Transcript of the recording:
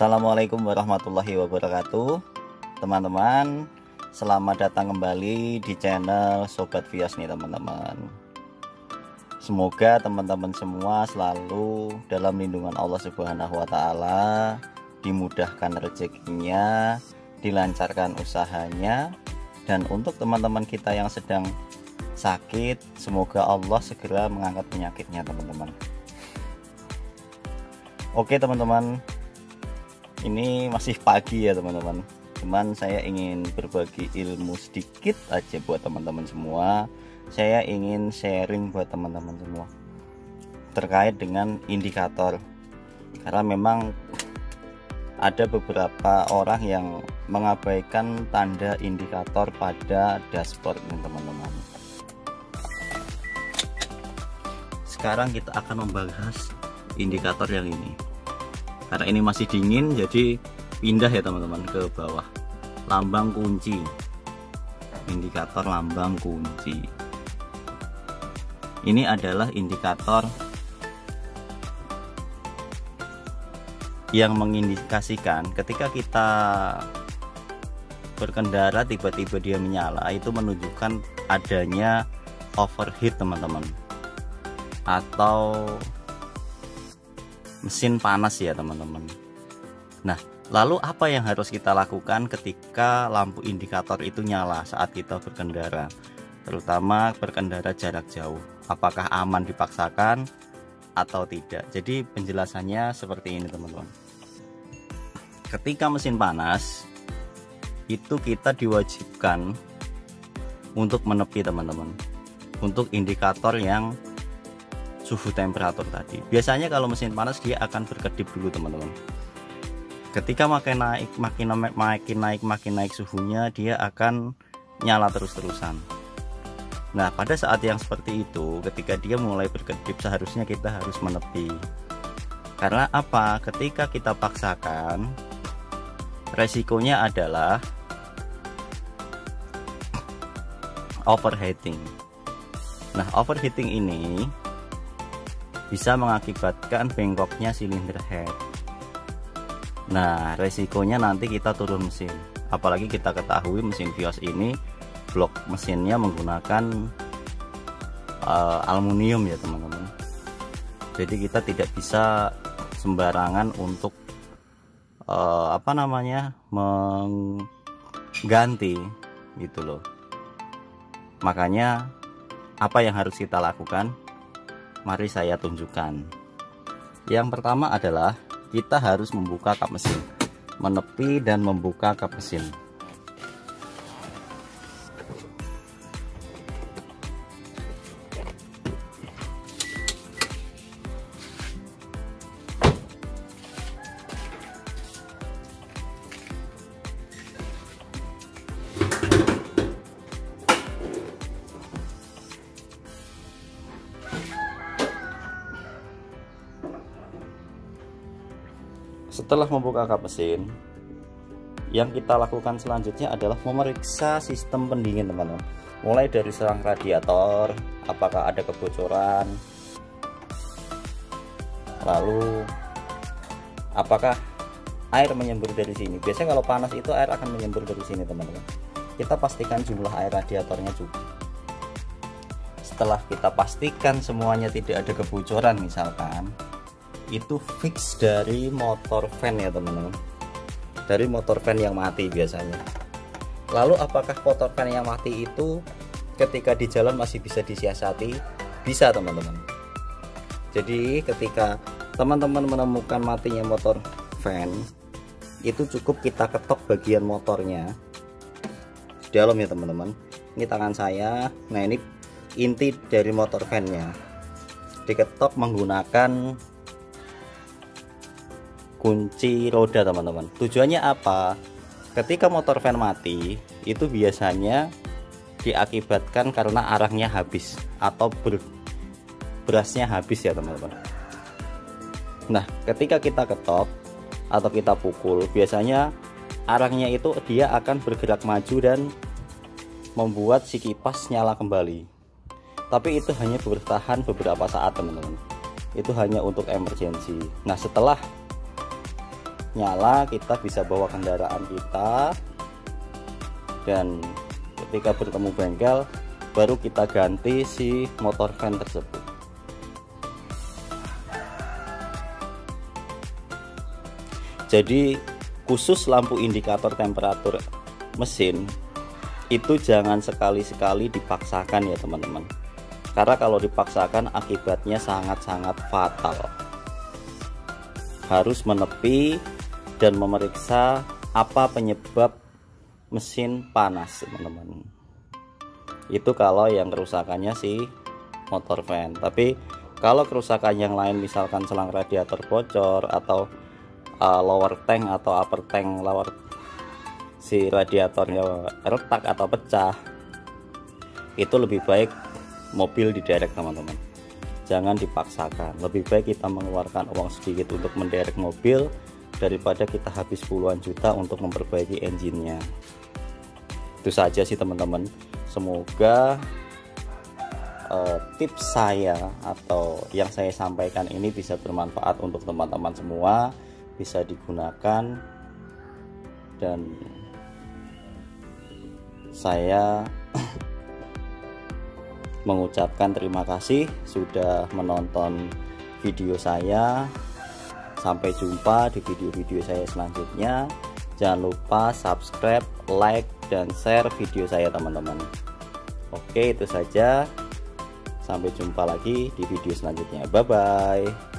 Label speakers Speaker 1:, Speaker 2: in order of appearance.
Speaker 1: Assalamualaikum warahmatullahi wabarakatuh. Teman-teman, selamat datang kembali di channel Sobat Vios nih teman-teman. Semoga teman-teman semua selalu dalam lindungan Allah Subhanahu wa taala, dimudahkan rezekinya, dilancarkan usahanya, dan untuk teman-teman kita yang sedang sakit, semoga Allah segera mengangkat penyakitnya teman-teman. Oke teman-teman, ini masih pagi ya teman-teman, cuman saya ingin berbagi ilmu sedikit aja buat teman-teman semua. Saya ingin sharing buat teman-teman semua terkait dengan indikator, karena memang ada beberapa orang yang mengabaikan tanda indikator pada dashboard teman-teman. Sekarang kita akan membahas indikator yang ini. Karena ini masih dingin, jadi pindah ya teman-teman ke bawah. Lambang kunci, indikator lambang kunci. Ini adalah indikator yang mengindikasikan ketika kita berkendara tiba-tiba dia menyala, itu menunjukkan adanya overheat teman-teman, atau mesin panas ya teman-teman. Nah, lalu apa yang harus kita lakukan ketika lampu indikator itu nyala saat kita berkendara, terutama berkendara jarak jauh? Apakah aman dipaksakan atau tidak? Jadi penjelasannya seperti ini teman-teman. Ketika mesin panas, itu kita diwajibkan untuk menepi teman-teman, untuk indikator yang suhu temperatur tadi. Biasanya kalau mesin panas dia akan berkedip dulu teman-teman. Ketika makin naik suhunya, dia akan nyala terus-terusan. Nah, pada saat yang seperti itu, ketika dia mulai berkedip, seharusnya kita harus menepi. Karena apa? Ketika kita paksakan, resikonya adalah overheating. Nah, overheating ini bisa mengakibatkan bengkoknya silinder head. Nah, resikonya nanti kita turun mesin. Apalagi kita ketahui mesin Vios ini blok mesinnya menggunakan aluminium ya teman-teman. Jadi kita tidak bisa sembarangan untuk mengganti gitu loh. Makanya apa yang harus kita lakukan? Mari saya tunjukkan. Yang pertama adalah kita harus membuka kap mesin, menepi dan membuka kap mesin. Setelah membuka kap mesin, yang kita lakukan selanjutnya adalah memeriksa sistem pendingin teman-teman. Mulai dari selang radiator, apakah ada kebocoran, lalu apakah air menyembur dari sini. Biasanya kalau panas itu air akan menyembur dari sini teman-teman. Kita pastikan jumlah air radiatornya cukup. Setelah kita pastikan semuanya tidak ada kebocoran misalkan, itu fix dari motor fan ya teman-teman, dari motor fan yang mati biasanya. Lalu apakah motor fan yang mati itu ketika di jalan masih bisa disiasati? Bisa teman-teman. Jadi ketika teman-teman menemukan matinya motor fan, itu cukup kita ketok bagian motornya di dalam ya teman-teman. Ini tangan saya, nah ini inti dari motor fan-nya, diketok menggunakan kunci roda teman-teman. Tujuannya apa? Ketika motor fan mati, itu biasanya diakibatkan karena arangnya habis atau berasnya habis ya teman-teman. Nah, ketika kita ketok atau kita pukul, biasanya arangnya itu dia akan bergerak maju dan membuat si kipas nyala kembali. Tapi itu hanya bertahan beberapa saat teman-teman. Itu hanya untuk emergency. Nah, setelah nyala, kita bisa bawa kendaraan kita, dan ketika bertemu bengkel baru kita ganti si motor van tersebut. Jadi khusus lampu indikator temperatur mesin itu jangan sekali-sekali dipaksakan ya teman-teman, karena kalau dipaksakan akibatnya sangat-sangat fatal. Harus menepi dan memeriksa apa penyebab mesin panas teman-teman. Itu kalau yang kerusakannya si motor van. Tapi kalau kerusakan yang lain, misalkan selang radiator bocor atau lower tank atau upper tank, si radiatornya retak atau pecah, itu lebih baik mobil diderek teman-teman, jangan dipaksakan. Lebih baik kita mengeluarkan uang sedikit untuk menderek mobil daripada kita habis puluhan juta untuk memperbaiki engine-nya. Itu saja sih teman-teman. Semoga tips saya atau yang saya sampaikan ini bisa bermanfaat untuk teman-teman semua, bisa digunakan, dan saya mengucapkan terima kasih sudah menonton video saya. Sampai jumpa di video-video saya selanjutnya. Jangan lupa subscribe, like, dan share video saya teman-teman. Oke, itu saja. Sampai jumpa lagi di video selanjutnya. Bye bye.